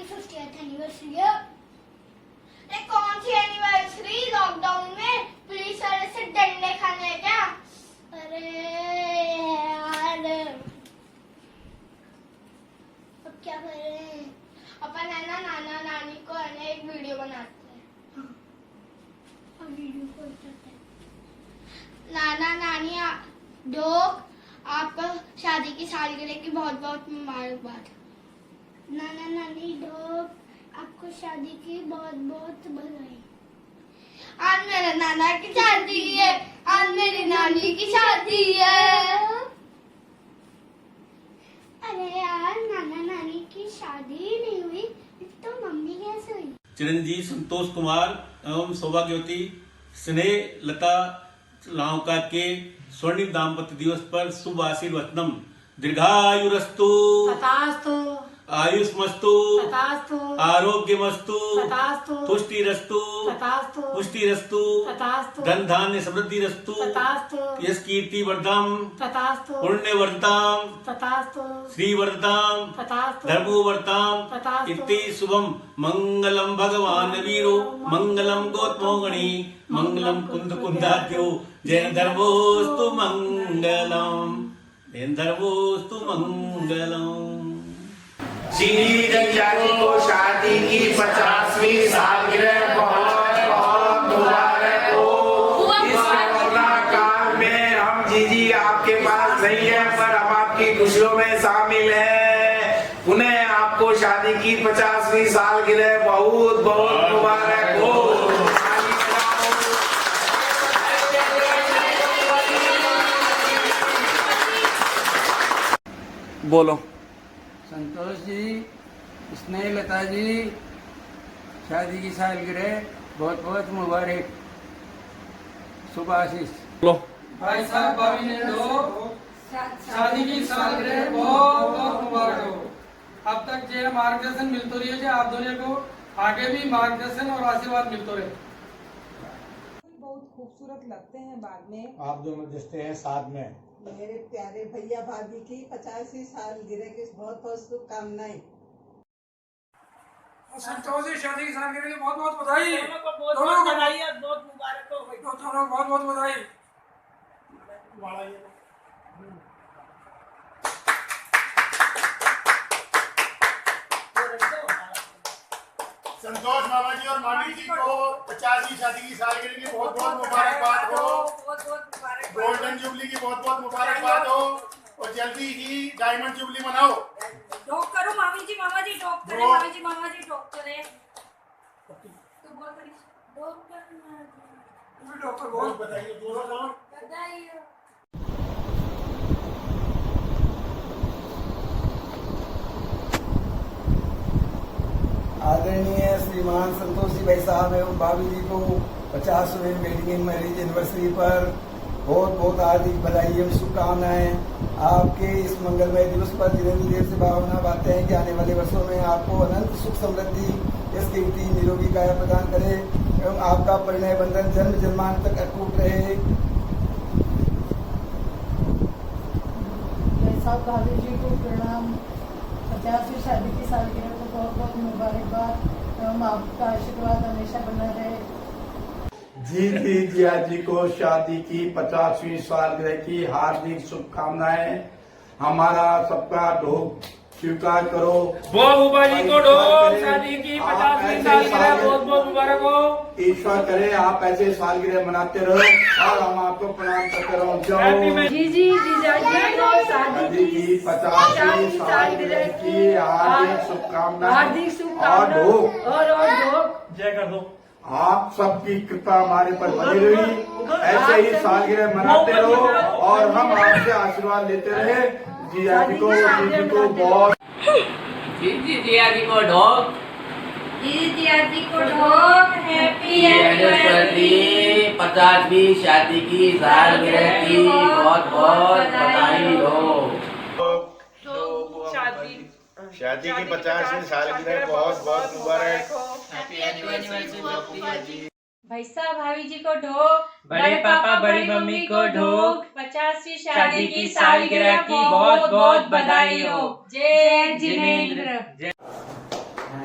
50th anniversary है। अरे कौन सी एनिवर्सरी? लॉकडाउन में पुलिस वाले से डंडे खाने क्या? अरे यार अब क्या करें? अपन है ना नाना नानी को है ना एक वीडियो बनाते हैं। हाँ, वीडियो कॉल करते हैं। नाना नानी डॉग आपको शादी की सालगिरह की बहुत बहुत मुबारकबाद। नाना नानी डॉग आपको शादी की बहुत बहुत बधाई। आज मेरे नाना की शादी है, आज मेरी नानी की शादी है। अरे यार नाना नानी की शादी ही नहीं हुई तो मम्मी कैसे हुई? चिरंजीव संतोष कुमार एवं सौभाग्यवती स्नेह लता लावकर के स्वर्णिम दाम्पत्य दिवस पर शुभ आशीर्वचनम। दीर्घायुरस्तु तथास्तु, आयुष्मस्तु तथास्तु, आरोग्यमस्तु तथास्तु, तुष्टिरस्तु तथास्तु, पुष्टिरस्तु तथास्तु, धन धान्य समृद्धिरस्तु तथास्तु, यश कीर्ति वर्धम तथास्तु, पुण्य वर्धताम तथास्तु, श्री वर्धताम तथास्तु, धर्मो वर्धताम तथास्तु। इति शुभम। मंगलम भगवान वीरो मंगलम गौतमोगणी मंगलम कुंद कुंदाद्यो जैन धर्मोस्तु मंगलम, जैन धर्मोस्तु मंगलम। श्री जी को शादी की 50वीं सालगिरह बहुत बहुत मुबारक हो। इस कोरोना काल में हम जीजी आपके पास नहीं है पर हम आपकी खुशियों में शामिल हैं। पुनः आपको शादी की 50वीं सालगिरह बहुत बहुत मुबारक हो। बोलो। संतोष जी, स्नेह लता जी, शादी की सालगिरह बहुत बहुत मुबारक, शुभ आशीष। बोलो। भाई साहब भाभी ने शादी की सालगिरह बहुत बहुत मुबारक हो। अब तक जो मार्गदर्शन मिलते रहिए जो आप दोनों को आगे भी मार्गदर्शन और आशीर्वाद मिलते रहे। बहुत खूबसूरत लगते हैं बाद में आप दोनों दिखते हैं साथ में। मेरे प्यारे भैया भाभी की 50वीं सालगिरह की बहुत बहुत शुभकामनाएं। संतोष जी शादी की सालगिरह की बहुत बहुत बधाई। दोनों को बधाई, बहुत मुबारक हो। दोनों को बहुत बहुत बधाई। संतोष मामा जी और मामी जी को 50वीं शादी की सालगिरह की बहुत बहुत मुबारकबाद हो। गोल्डन जुबली की बहुत बहुत मुबारकबाद हो और जल्दी ही डायमंड जुबली मनाओ। टॉक करो मामी जी, मामा जी टॉक करें, मामी जी मामा जी टॉक करें। तो बोल करी डॉक्टर बोल बताइए दोनों बधाई हो। आदरणीय श्रीमान संतोष जी भाई साहब एवं भाभी जी को 50वीं वेडिंग मैरिज एनिवर्सरी पर बहुत बहुत हार्दिक बधाई एवं शुभकामनाएं। आपके इस मंगलमय दिवस पर धीरेन्द्र देव से भावना बातें हैं कि आने वाले वर्षों में आपको अनंत सुख समृद्धि यश कीर्ति निरोगी काया प्रदान करे एवं आपका परिणय बंधन जन्म जन्मांत तक अटूट रहे। साहब भाभी जी को प्रणाम। 50वीं शादी की सालगिरह को बहुत बहुत मुबारकबाद एवं आपका आशीर्वाद हमेशा बना रहे। जी जिया जी को शादी की 50वीं सालगिरह की हार्दिक शुभकामनाएं। हमारा सबका ढोक स्वीकार करो। बुआ जी को ढोल शादी की 50वीं सालगिरह बहुत बहुत मुबारक हो। ईश्वर करे आप ऐसे सालगिरह मनाते रहो और हम आपको प्रणाम करते रहो। जाओ जी जीजा जी को शादी की 50वीं सालगिरह की हार्दिक शुभकामनाएं और ढोक जय कर दो। आप सबकी कृपा हमारे पर बनी रही, ऐसे ही सालगिरह मनाते रहो और हम आपसे आशीर्वाद लेते रहे। जिया जी को बहुत जिया जी को ढोक हैप्पी एनिवर्सरी। 50वीं शादी की सालगिरह की बहुत बहुत बधाई हो। शादी की 50वीं सालगिरह बहुत बहुत मुबारक हो। भाई साहब भाभी जी को ढोक, बड़े पापा बड़ी मम्मी को ढोक, 50वीं शादी की सालगिरह की बहुत बहुत बधाई हो। जय Jinendra.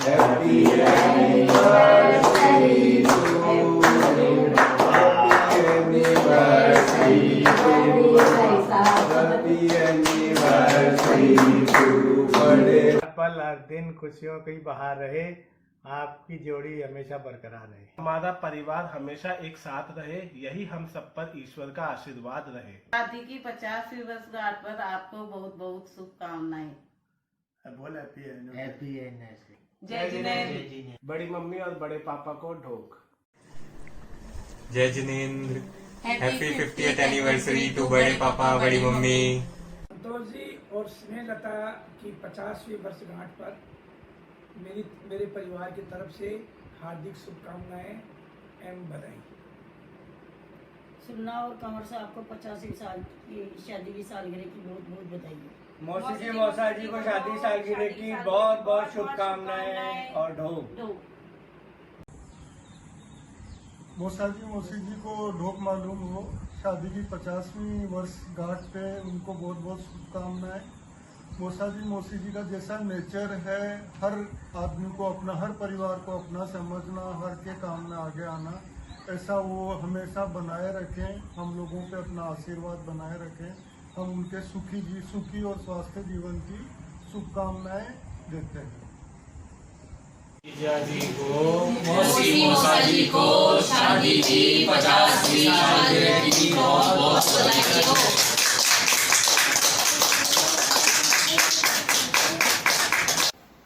Happy anniversary to you. Happy anniversary to you. Happy anniversary to you. बड़े पल हर दिन खुशियों की बहार रहे, आपकी जोड़ी हमेशा बरकरार रहे। हमारा परिवार हमेशा एक साथ रहे, यही हम सब पर ईश्वर का आशीर्वाद रहे। शादी की 50वीं वर्षगांठ पर आपको बहुत बहुत शुभकामनाएं। बोल हैप्पी एनिवर्सरी। जय जिनेंद्र। बड़ी मम्मी और बड़े पापा को ढोक। जय Jinendra. Happy 50th anniversary to बड़े पापा बड़ी मम्मी। संतोष जी और स्नेहलता की 50वीं वर्षगांठ पर मेरे परिवार की तरफ से हार्दिक शुभकामनाएं एवं बधाई। सुनना और कमर से आपको 85 साल की शादी की सालगिरह की बहुत बहुत बधाई। मौसी जी मौसा जी को शादी सालगिरह की बहुत बहुत शुभकामनाएं और ढोक। मौसा जी मौसी जी को ढोक मालूम हो, शादी की 50वीं वर्षगांठ पे उनको बहुत बहुत शुभकामनाएं। मौसा जी मौसी जी का जैसा नेचर है, हर आदमी को अपना, हर परिवार को अपना समझना, हर के काम में आगे आना, ऐसा वो हमेशा बनाए रखें। हम लोगों पे अपना आशीर्वाद बनाए रखें। हम उनके सुखी और स्वस्थ जीवन की शुभकामनाएं देते हैं। जीजा जी को मौसा जी को शादी की 50वीं सालगिरह की बहुत बहुत बधाई हो।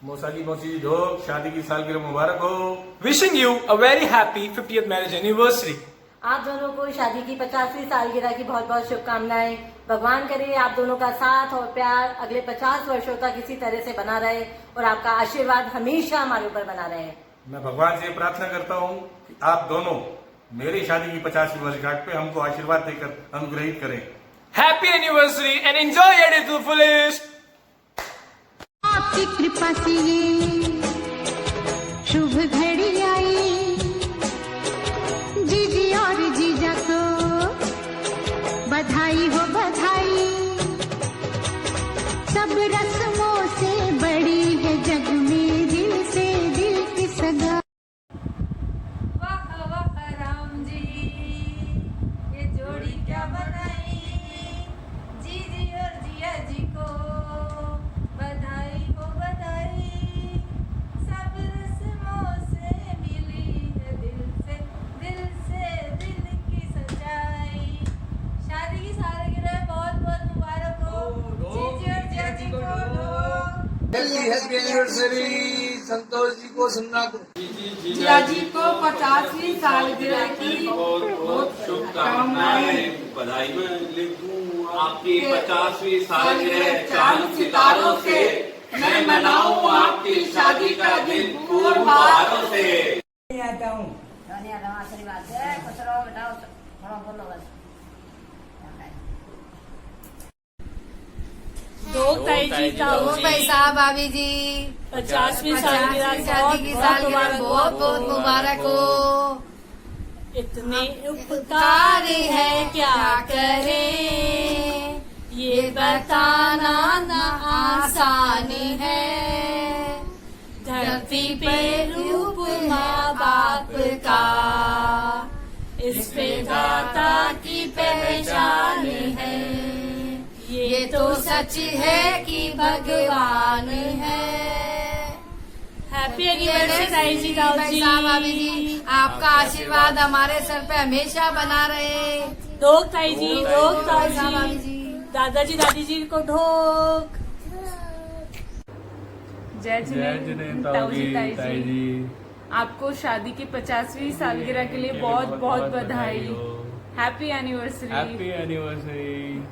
मौसा जी मौसी जी ढोक, शादी की सालगिरह मुबारक हो। Wishing you a very happy 50th marriage anniversary. आप दोनों को शादी की 50वीं सालगिरह की बहुत बहुत शुभकामनाएं। भगवान करे आप दोनों का साथ और प्यार अगले 50 वर्षों तक इसी तरह से बना रहे और आपका आशीर्वाद हमेशा हमारे ऊपर बना रहे। मैं भगवान से प्रार्थना करता हूँ कि आप दोनों मेरी शादी की 50वीं वर्षगांठ पे हमको आशीर्वाद देकर अनुग्रहित करें। Happy anniversary and enjoy it to fullest. आपकी कृपा से ये शुभ घड़ी आई, जीजी और जीजा को बधाई हो बधाई। सब रस्मों से बड़ी है जग में दिल से दिल की सगा। वाह वाह राम जी, ये जोड़ी क्या बनाई। जीजी और जिया जी को बधाई हो बधाई। सब रस्मों से मिली है दिल से दिल की सच्चाई। शादी की सालगिरह बहुत बहुत मुबारक हो। जीजी और जिया जी को हैप्पी एनिवर्सरी। संतोष जी को सुनना जिया जी को 50वीं सालगिरह की बहुत शुभकामनाएं। बधाई में लिखूं आपकी 50वीं सालगिरह चांद सितारों से। मैं मनाऊं आपकी शादी का दिन पूर्ण बहारों से। आता हूँ आशीर्वाद दे, खुश रहो बेटा, बोलो बस। दो पैसा भाभी जी 50वीं सालगिरह शादी की सालगिरह बहुत बहुत मुबारक हो। इतने उपकार है क्या करें, ये बताना न आसान है। धरती पे रूप माँ बाप का, इस पे दाता की पहचान है। ये तो सच है कि भगवान है। हैप्पी एनिवर्सरी जी भाभी जी, आपका आशीर्वाद हमारे सर पे हमेशा बना रहे। ढोक ताई जी, ढोक भाभी जी, दादाजी दादी जी को ढोक। जय जिनेंद्र ताई जी, आपको शादी की 50वीं सालगिरह के लिए बहुत बहुत बधाई। Happy anniversary. Happy anniversary.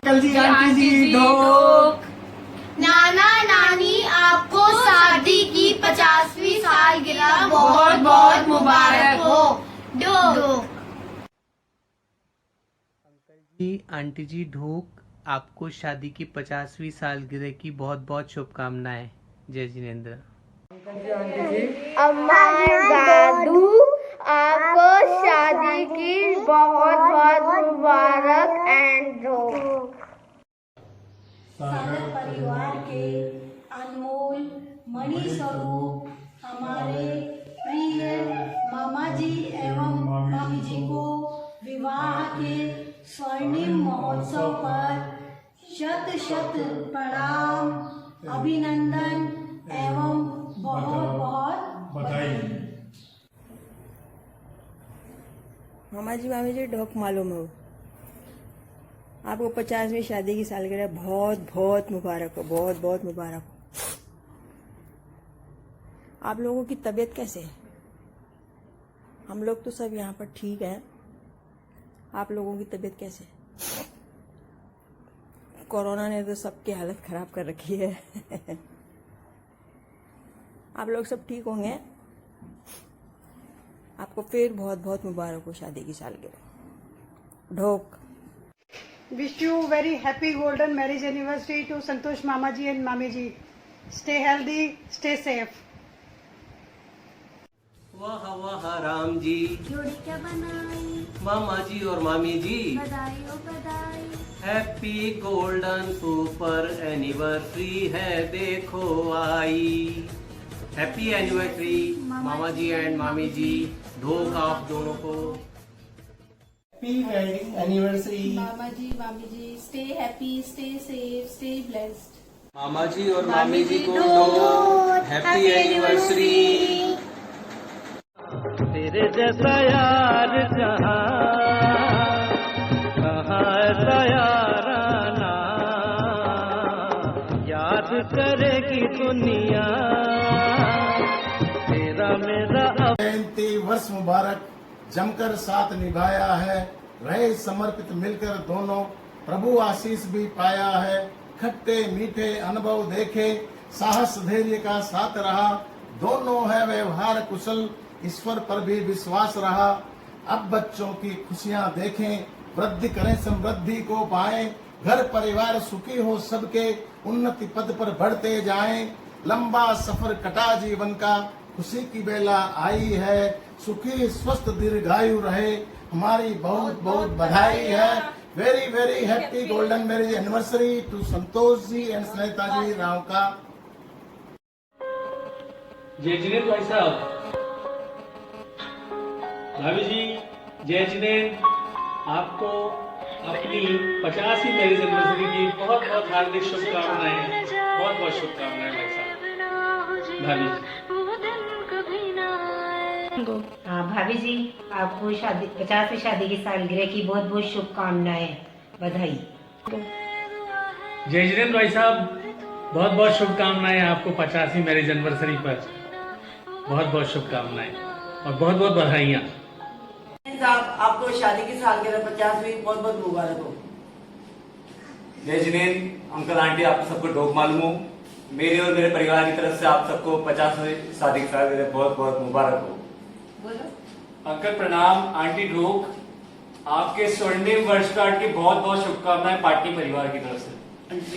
Aunty जी ढोक। नाना नानी आपको शादी की 50वीं सालगिरह बहुत बहुत मुबारक हो। जी आंटी जी ढोक, आपको शादी की 50वीं सालगिरह की बहुत बहुत शुभकामनाएं। जय जिनेंद्र। अम्मा दादू आपको शादी की बहुत बहुत मुबारक एंड सारा परिवार के अनमोल मणि स्वरूप हमारे प्रिय मामा जी एवं मामी जी को विवाह के स्वर्णिम महोत्सव पर शत शत प्रणाम, अभिनंदन एवं बहुत बहुत बधाई। मामा जी मामी जी ढोक मालूम हो, आपको 50वीं शादी की सालगिरह बहुत बहुत मुबारक हो, बहुत बहुत मुबारक हो। आप लोगों की तबीयत कैसे है? हम लोग तो सब यहाँ पर ठीक हैं। आप लोगों की तबीयत कैसे है? कोरोना ने तो सबकी हालत खराब कर रखी है। आप लोग सब ठीक होंगे। आपको फिर बहुत बहुत मुबारक हो शादी की सालगिरह। ढोक। Wish you very happy golden marriage anniversary to Santosh Mama ji and Mami ji. Stay healthy, stay safe. वाह वाह राम जी, जोड़ी क्या बनाई मामा जी और मामी जी, बधाई ओ बधाई। हैप्पी गोल्डन सुपर एनिवर्सरी है देखो आई। हैप्पी एनिवर्सरी मामा जी एंड मामी जी, ढोक आप दोनों को। हैप्पी वेडिंग एनिवर्सरी मामा जी मामी जी, stay happy, stay safe, stay blessed. मामा जी और मामी जी को ढोक हैप्पी एनिवर्सरी। तेरे जैसा यार कहाँ ऐसा याराना, याद करेगी दुनिया तेरा मेरा। जयंती वर्ष मुबारक, जमकर साथ निभाया है, रहे समर्पित मिलकर दोनों, प्रभु आशीष भी पाया है। खट्टे मीठे अनुभव देखे, साहस धैर्य का साथ रहा, दोनों है व्यवहार कुशल, ईश्वर पर भी विश्वास रहा। अब बच्चों की खुशियां देखें, वृद्धि करें समृद्धि को पाएं, घर परिवार सुखी हो सबके, उन्नति पद पर बढ़ते जाएं। लंबा सफर कटा जीवन का, खुशी की बेला आई है, सुखी स्वस्थ दीर्घायु रहे, हमारी बहुत बहुत बधाई है। Very very happy golden marriage anniversary to Santosh ji and Sneta ji Rao का। जय जिनेन्द्र भाई साहब, भाभी जी, जय जिनेन्द्र, आपको अपनी 50वीं मैरिज एनिवर्सरी की बहुत बहुत हार्दिक शुभकामनाएं, बहुत बहुत शुभकामनाएं भाई साहब। भाभी जी। हाँ भाभी जी, आपको 50वीं शादी की सालगिरह की बहुत बहुत शुभकामनाएं, बधाई। जय जिनेन्द्र भाई साहब, बहुत बहुत शुभकामनाएं आपको 50वीं मैरिज एनिवर्सरी पर, बहुत बहुत शुभकामनाएं और बहुत बहुत बधाइयाँ। साहब आपको शादी की सालगिरह 50वीं बहुत बहुत मुबारक हो। जय जिनेन्द्र अंकल आंटी, आपको सबको ढोक मालूम हो, मेरे और मेरे परिवार की तरफ से आप सबको 50वीं शादी की सालगिरह बहुत बहुत मुबारक हो। अंकल प्रणाम, आंटी ढोक, आपके स्वर्णिम वर्षगांठ की बहुत बहुत शुभकामनाएं पार्टी परिवार की तरफ से।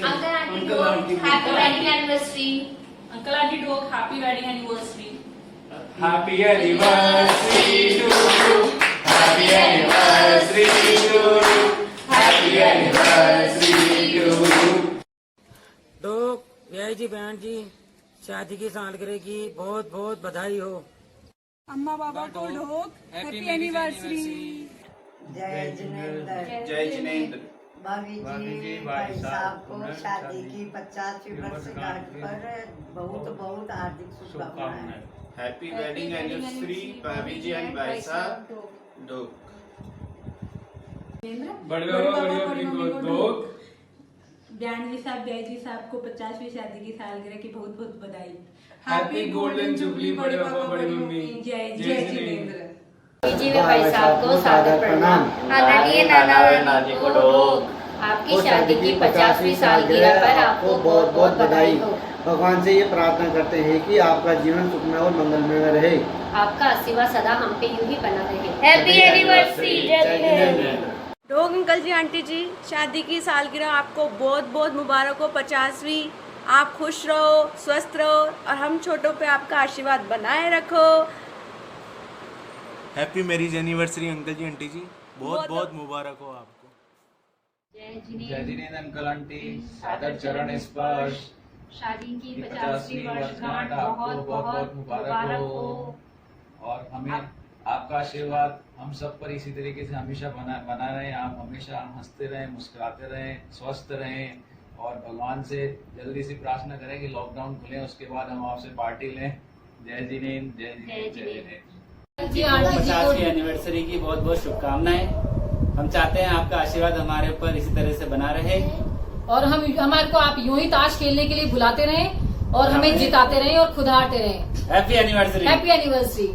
अंकल आंटी ढोक happy wedding anniversary. Uncle aunty ढोक happy wedding anniversary. Happy anniversary to you, happy anniversary to you, happy anniversary to you. ढोक भैया जी बहन जी, शादी की सालगिरह की बहुत बहुत बधाई हो। अम्मा पापा को ढोक हैप्पी एनिवर्सरी। जय जिनेन्द्र, जय जिनेन्द्र। भाभी जी भाई साहब को शादी की 50वीं वर्षगांठ पर बहुत बहुत हार्दिक शुभकामनाएं। हैप्पी वेडिंग एनिवर्सरी भाभी जी एंड भाई साहब। ढोक। बढ़िया ढोक। ब्यानवी साहब ब्याई जी साहब को 50वीं शादी की सालगिरह की बहुत बहुत बधाई। हैप्पी गोल्डन जुबली बड़े पापा बड़ी मम्मी। जय जय जिनेन्द्र। जी भाई साहब को सादर प्रणाम। आदरणीय नाना और नानी को ढोक। आपकी शादी की 50वीं सालगिरह पर आपको बहुत बहुत बधाई हो। भगवान से ये प्रार्थना करते हैं कि आपका जीवन सुखमय और मंगलमय रहे। आपका आशीर्वाद सदा हम पे यूं ही बना रहे। Happy anniversary. जय जिनेन्द्र। ढोक अंकल जी आंटी जी, शादी की सालगिरह आपको बहुत बहुत मुबारक हो 50वीं। आप खुश रहो, स्वस्थ रहो और हम छोटों पे आपका आशीर्वाद बनाए रखो। हैप्पी मैरिज एनिवर्सरी अंकल जी आंटी जी, बहुत बहुत मुबारक हो आपको। जय जिनेन्द्र अंकल आंटी, सादर चरण स्पर्श। शादी की 50वीं 50वीं वर्षगांठ आपको बहुत बहुत मुबारक हो और हमें आपका आशीर्वाद हम सब पर इसी तरीके से हमेशा बना रहे। आप हमेशा हंसते रहें, मुस्कुराते रहें, स्वस्थ रहें और भगवान से जल्दी से प्रार्थना करें कि लॉकडाउन खुले, उसके बाद हम आपसे पार्टी लें। जय जिनेंद्र, जय जिनेंद्र, जय जिनेंद्र जी। आंटी जी को 50वीं एनिवर्सरी की बहुत बहुत शुभकामनाएं। हम चाहते हैं आपका आशीर्वाद हमारे ऊपर इसी तरह से बना रहे और हमारे को आप यूं ही ताश खेलने के लिए बुलाते रहें और हमें जिताते रहें और खुद हारते रहें। Happy anniversary. Happy anniversary.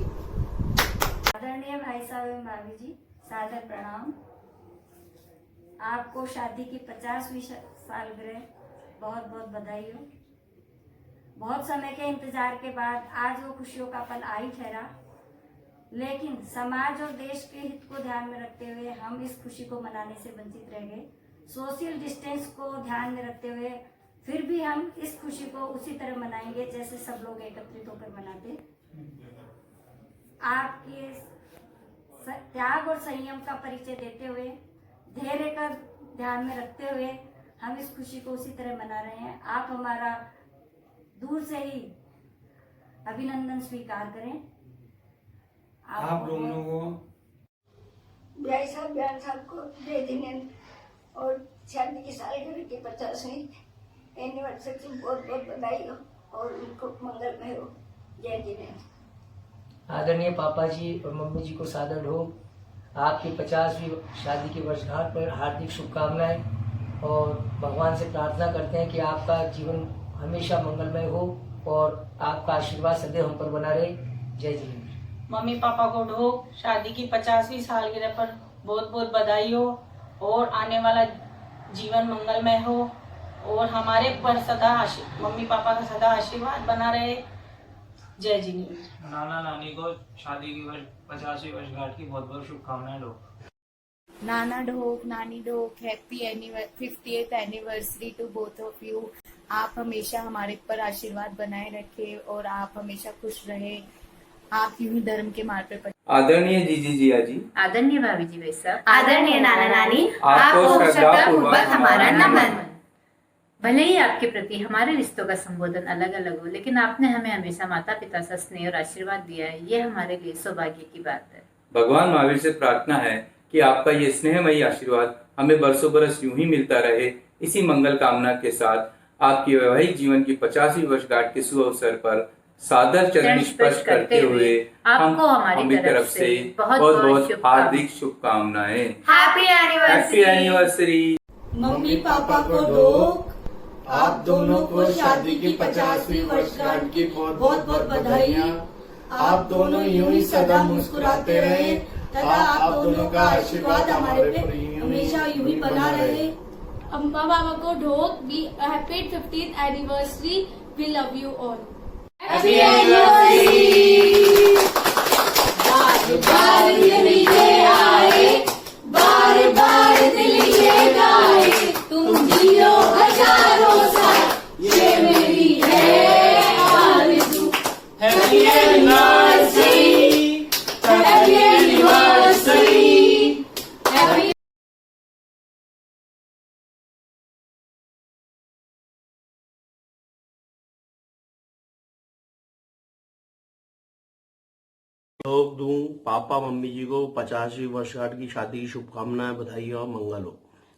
आदरणीय भाई साहब एवं भाभी जी, सादर प्रणाम। आपको शादी की 50वीं सालगिरह बहुत बहुत बधाई हो। बहुत समय के इंतजार के बाद आज वो खुशियों का पल आ ही ठहरा, लेकिन समाज और देश के हित को ध्यान में रखते हुए हम इस खुशी को मनाने से वंचित रह गए। सोशल डिस्टेंस को ध्यान में रखते हुए फिर भी हम इस खुशी को उसी तरह मनाएंगे जैसे सब लोग एकत्रित होकर मनाते। आपके त्याग और संयम का परिचय देते हुए, धैर्य का ध्यान में रखते हुए हम इस खुशी को उसी तरह मना रहे हैं। आप हमारा दूर से ही अभिनंदन स्वीकार करें। आप दोनों को भाई साहब बहन साहब को जय जिनेंद्र और शादी की सालगिरह की 50वीं एनिवर्सरी की बहुत बहुत बधाई हो और उनको मंगलमय हो। जय जिनेंद्र। आदरणीय पापा जी और मम्मी जी को सादर ढोक। आपकी 50वीं शादी की वर्षगांठ पर हार्दिक शुभकामनाएं और भगवान से प्रार्थना करते हैं कि आपका जीवन हमेशा मंगलमय हो और आपका आशीर्वाद सदैव हम पर बना रहे। जय जिनेंद्र। मम्मी पापा को ढोक शादी की 50वीं सालगिरह पर बहुत बहुत बधाई हो और आने वाला जीवन मंगलमय हो और हमारे पर सदा मम्मी पापा का सदा आशीर्वाद बना रहे। जय जिनेंद्र। नाना नानी को शादी की 50वीं वर्षगांठ की बहुत बहुत शुभकामनाएं लो। नाना ढोक, नानी ढोक, happy 50th anniversary to both of you. आप हमेशा हमारे पर आशीर्वाद बनाए रखें और आप हमेशा खुश रहे। आप यूं ही धर्म के मार्ग पर। आदरणीय जीजी जिया जी, आदरणीय भाभी जी भाई साहब, आदरणीय नाना नानी, आपको श्रद्धापूर्वक हमारा नमन। भले ही आपके प्रति हमारे रिश्तों का संबोधन अलग अलग हो, लेकिन आपने हमें हमेशा माता पिता सा स्नेह और आशीर्वाद दिया है। ये हमारे लिए सौभाग्य की बात है। भगवान महावीर से प्रार्थना है कि आपका ये स्नेहमयी आशीर्वाद हमें बरसों बरस यूं ही मिलता रहे। इसी मंगल कामना के साथ आपके वैवाहिक जीवन की 50वीं वर्षगांठ के शुभ अवसर पर सादर चरण स्पर्श करते हुए आपको हमारी तरफ से बहुत बहुत हार्दिक शुभकामनाएं। Happy anniversary. मम्मी पापा को ढोक। आप दोनों को शादी की 50वीं वर्षगांठ की बहुत बहुत बधाई। आप दोनों यूं ही सदा मुस्कुराते रहे तथा आप दोनों का आशीर्वाद हमारे पे हमेशा यूं ही बना रहे। अम्मा पापा को ढोक। Be happy 50th anniversary. We love you all. Happy anniversary. बार बार दिल ये आए, बार बार दिल ये गाए, तुम जियो हजारों साल, ये मेरी है आरज़ू। Happy anniversary, happy anniversary, happy. ढोक दूं पापा मम्मी जी को 50वीं वर्षगांठ की शादी की शुभकामनाएं, बधाई और मंगल हो।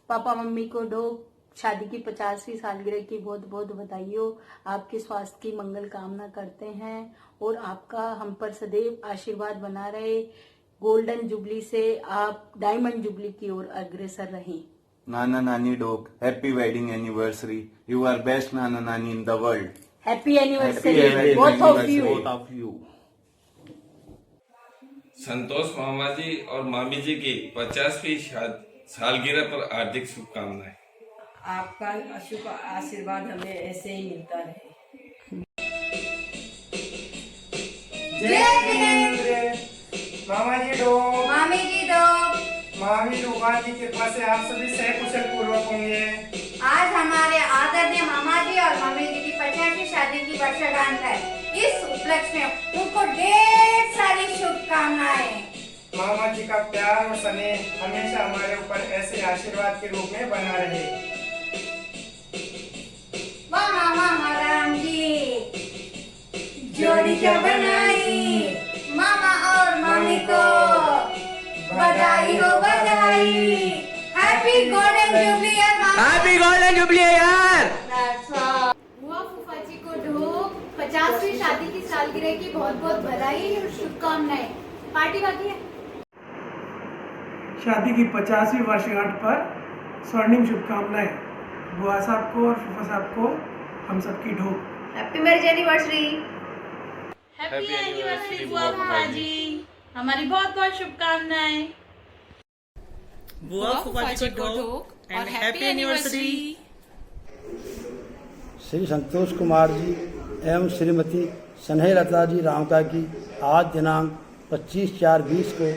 पापा मम्मी को ढोक शादी की 50वीं सालगिरह की बहुत बहुत बधाई हो। आपके स्वास्थ्य की मंगल कामना करते हैं और आपका हम पर सदैव आशीर्वाद बना रहे। गोल्डन जुबली से आप डायमंड जुबली की ओर अग्रसर रहें। नाना नानी ढोक happy wedding anniversary. You are best नाना नानी in the world. Happy anniversary both of you. Santosh मामा जी और मामी जी की 50वीं सालगिरह पर हार्दिक शुभकामनाएं। आपका शुभ आशीर्वाद हमें ऐसे ही मिलता रहे। जय जिनेंद्र। मामा जी दो, मामी जी दो। मामी भगवान की कृपा से आप सभी सकुशल पूर्वक होंगे। आज हमारे आदरणीय मामा जी और मम्मी जी की 50वीं शादी की वर्षगांठ है। इस उपलक्ष्य में उनको ढेर सारी शुभकामनाएं। मामा जी का प्यार और स्नेह हमेशा हमारे ऊपर ऐसे आशीर्वाद के रूप में बना रहे। वाह मामा हमारा जोड़ी क्या बनाई, मामा और मम्मी को बधाई हो बधाई। Happy golden jubilee year, happy golden jubilee year. बुआ फूफा जी को ढोक 50वीं शादी की सालगिरह की बहुत बहुत बधाई और शुभकामनाएं। पार्टी बाकी है। शादी की 50वीं वर्षगांठ पर स्वर्णिम शुभकामनाएं बुआ साहब को और फूफा साहब को हम सबकी ढोक। Happy marriage anniversary. Happy anniversary बुआ फूफा जी, हमारी बहुत बहुत शुभकामनाएं। बुआ फूफा जी को ढोक और हैप्पी एनिवर्सरी। श्री संतोष कुमार जी एवं श्रीमती स्नेहलता जी रामका की आज दिनांक 25/4/20 को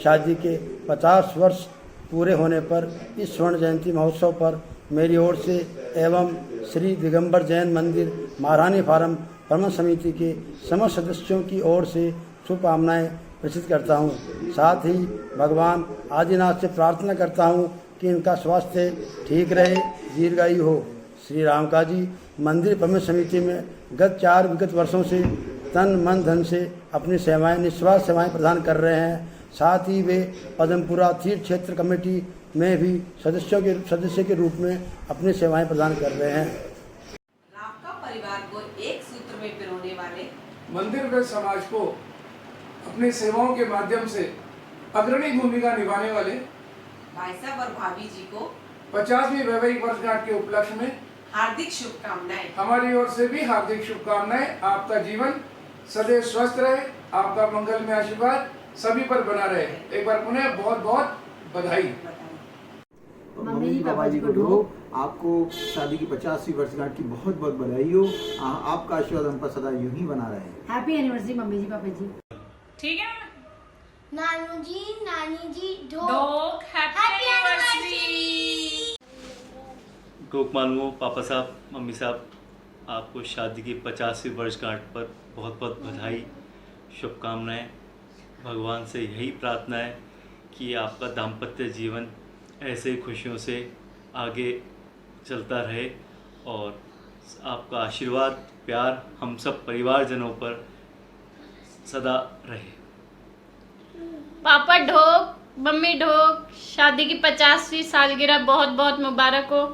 शादी के 50 वर्ष पूरे होने पर इस स्वर्ण जयंती महोत्सव पर मेरी ओर से एवं श्री दिगंबर जैन मंदिर महारानी फार्म प्रबंधन समिति के समस्त सदस्यों की ओर से शुभकामनाएं प्रेषित करता हूं। साथ ही भगवान आदिनाथ से प्रार्थना करता हूं कि इनका स्वास्थ्य ठीक रहे, दीर्घायु हो। श्री रामका जी मंदिर प्रबंधन समिति में गत 4 विगत वर्षों से तन मन धन से अपनी सेवाएं निस्वार्थ सेवाएं प्रदान कर रहे हैं। साथ ही वे पद्मपुरा तीर्थ क्षेत्र कमेटी में भी सदस्य के रूप में अपनी सेवाएं प्रदान कर रहे हैं। रामका परिवार को एक सूत्र में पिरोने वाले, मंदिर व समाज को अपनी सेवाओं के माध्यम से अग्रणी भूमिका निभाने वाले भाई साहब और भाभी जी को 50वीं वैवाहिक वर्षगांठ के उपलक्ष्य में हार्दिक शुभकामनाएं। हमारी ओर से भी हार्दिक शुभकामनाएं। आपका जीवन सदैव स्वस्थ रहे, आपका मंगल में आशीर्वाद सभी पर बना रहे। एक बार पुनः बहुत बहुत बधाई। मम्मी जी पापा जी को ढोक, आपको शादी की 50वीं वर्षगांठ की बहुत बहुत बधाई हो। आपका आशीर्वाद हम पर सदा यूं ही बना रहे। हैप्पी एनिवर्सरी मम्मी जी पापा जी। ठीक है नानू जी नानी जी ढोक हैप्पी एनिवर्सरी। ढोक मालूम पापा साहब मम्मी साहब, आपको शादी की 50वीं वर्षगांठ पर बहुत बहुत बधाई, शुभकामनाएं। भगवान से यही प्रार्थना है कि आपका दाम्पत्य जीवन ऐसे खुशियों से आगे चलता रहे और आपका आशीर्वाद प्यार हम सब परिवारजनों पर सदा रहे। पापा ढोक मम्मी ढोक, शादी की 50वीं सालगिरह बहुत बहुत मुबारक हो।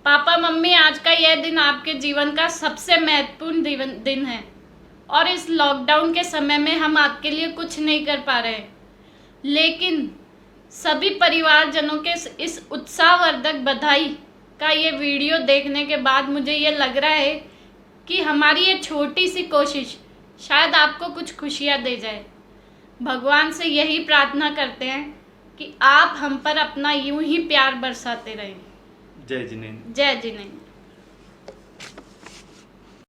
पापा मम्मी, आज का यह दिन आपके जीवन का सबसे महत्वपूर्ण दिन है और इस लॉकडाउन के समय में हम आपके लिए कुछ नहीं कर पा रहे, लेकिन सभी परिवारजनों के इस उत्साहवर्धक बधाई का ये वीडियो देखने के बाद मुझे ये लग रहा है कि हमारी ये छोटी सी कोशिश शायद आपको कुछ खुशियाँ दे जाए। भगवान से यही प्रार्थना करते हैं कि आप हम पर अपना यूं ही प्यार बरसाते रहें। जय जिनेंद्र। जय जिनेंद्र।